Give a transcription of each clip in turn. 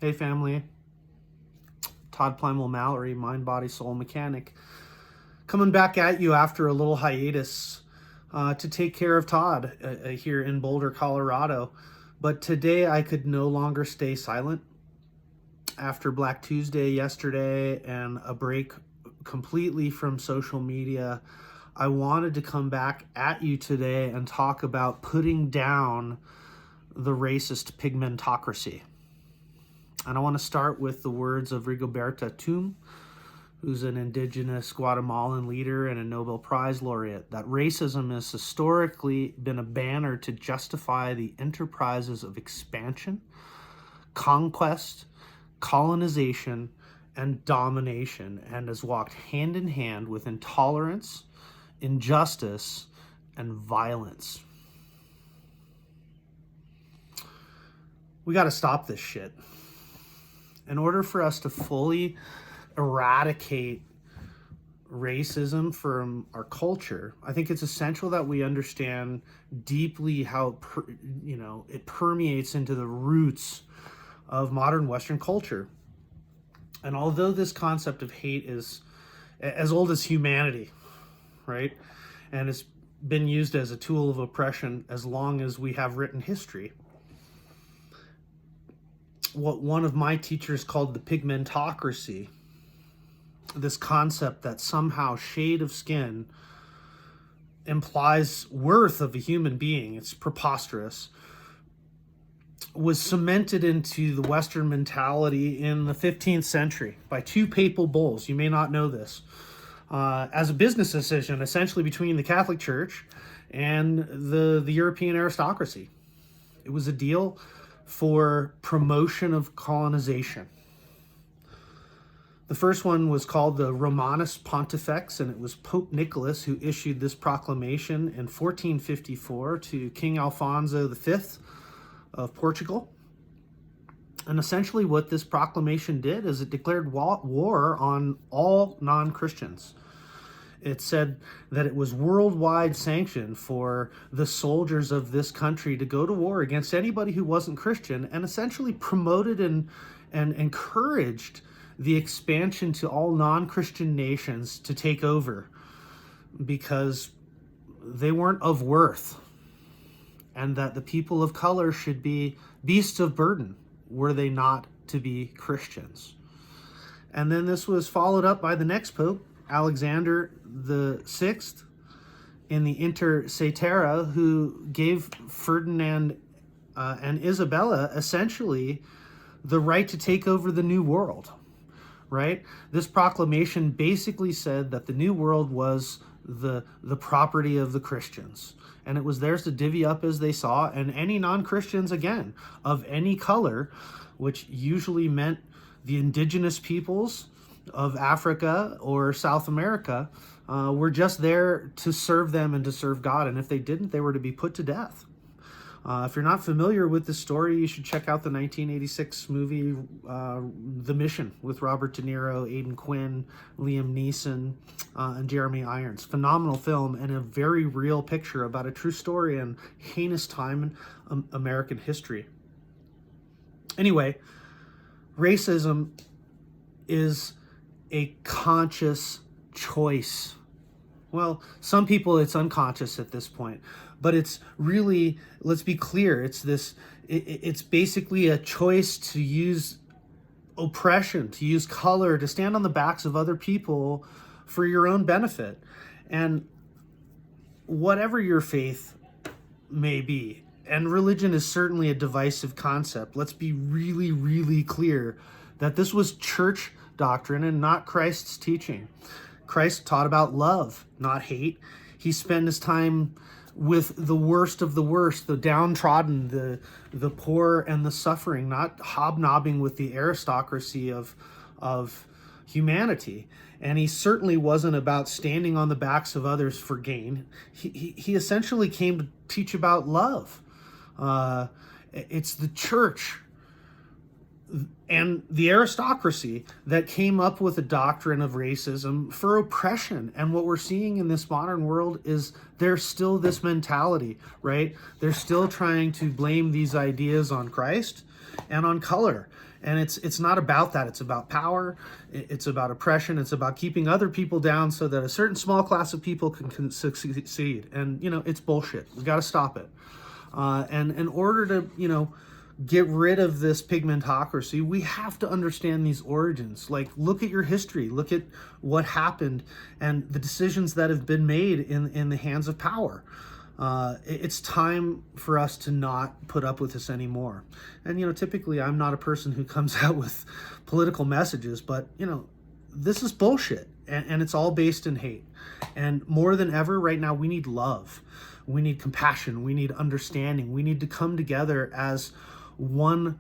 Hey family, Todd Plymale-Mallory, mind, body, soul mechanic, coming back at you after a little hiatus to take care of Todd here in Boulder, Colorado. But today I could no longer stay silent after Black Tuesday yesterday and a break completely from social media. I wanted to come back at you today and talk about putting down the racist pigmentocracy. And I want to start with the words of Rigoberta Tum, who's an indigenous Guatemalan leader and a Nobel Prize laureate, that racism has historically been a banner to justify the enterprises of expansion, conquest, colonization, and domination, and has walked hand in hand with intolerance, injustice, and violence. We got to stop this shit. In order for us to fully eradicate racism from our culture, I think it's essential that we understand deeply how it permeates into the roots of modern Western culture. And although this concept of hate is as old as humanity, right, and it's been used as a tool of oppression as long as we have written history, what one of my teachers called the pigmentocracy, this concept that somehow shade of skin implies worth of a human being, it's preposterous, was cemented into the Western mentality in the 15th century by two papal bulls. You may not know this. As a business decision, essentially between the Catholic Church and the European aristocracy. It was a deal for promotion of colonization. The first one was called the Romanus Pontifex, and it was Pope Nicholas who issued this proclamation in 1454 to King Alfonso V of Portugal. And essentially what this proclamation did is it declared war on all non-Christians. It said that it was worldwide sanctioned for the soldiers of this country to go to war against anybody who wasn't Christian, and essentially promoted and encouraged the expansion to all non-Christian nations to take over because they weren't of worth, and that the people of color should be beasts of burden were they not to be Christians. And then this was followed up by the next pope, Alexander the Sixth, in the Inter Cetera, who gave Ferdinand and Isabella essentially the right to take over the New World, right? This proclamation basically said that the New World was the property of the Christians, and it was theirs to divvy up as they saw, and any non-Christians, again, of any color, which usually meant the indigenous peoples of Africa or South America, were just there to serve them and to serve God. And if they didn't, they were to be put to death. If you're not familiar with the story, you should check out the 1986 movie The Mission with Robert De Niro, Aidan Quinn, Liam Neeson, and Jeremy Irons. Phenomenal film and a very real picture about a true story and heinous time in American history. Anyway, racism is a conscious choice. Well, some people it's unconscious at this point, but it's really, let's be clear, it's basically a choice to use oppression, to use color, to stand on the backs of other people for your own benefit. And whatever your faith may be, and religion is certainly a divisive concept, let's be really, really clear that this was church doctrine and not Christ's teaching. Christ taught about love, not hate. He spent his time with the worst of the worst, the downtrodden, the poor and the suffering, not hobnobbing with the aristocracy of humanity. And he certainly wasn't about standing on the backs of others for gain. He essentially came to teach about love. It's the church and the aristocracy that came up with a doctrine of racism for oppression. And what we're seeing in this modern world is there's still this mentality, right? They're still trying to blame these ideas on Christ and on color. And it's not about that. It's about power. It's about oppression. It's about keeping other people down so that a certain small class of people can succeed. And, it's bullshit. We got to stop it. And in order to, get rid of this pigmentocracy, we have to understand these origins. Like, look at your history, look at what happened and the decisions that have been made in the hands of power. It's time for us to not put up with this anymore. And, typically I'm not a person who comes out with political messages, but, this is bullshit, and it's all based in hate. And more than ever right now, we need love. We need compassion. We need understanding. We need to come together as one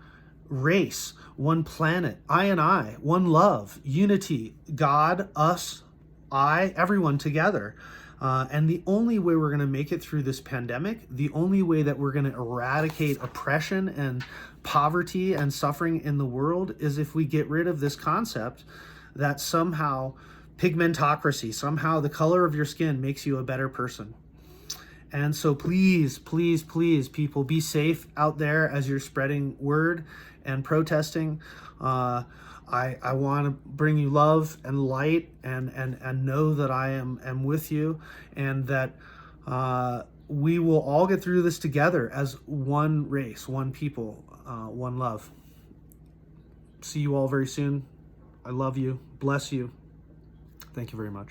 race, one planet, I, one love, unity, God, us, everyone together. And the only way we're going to make it through this pandemic, the only way that we're going to eradicate oppression and poverty and suffering in the world is if we get rid of this concept that somehow pigmentocracy, somehow the color of your skin makes you a better person. And so please, please, please, people, be safe out there as you're spreading word and protesting. I want to bring you love and light and know that I am with you, and that we will all get through this together as one race, one people, one love. See you all very soon. I love you. Bless you. Thank you very much.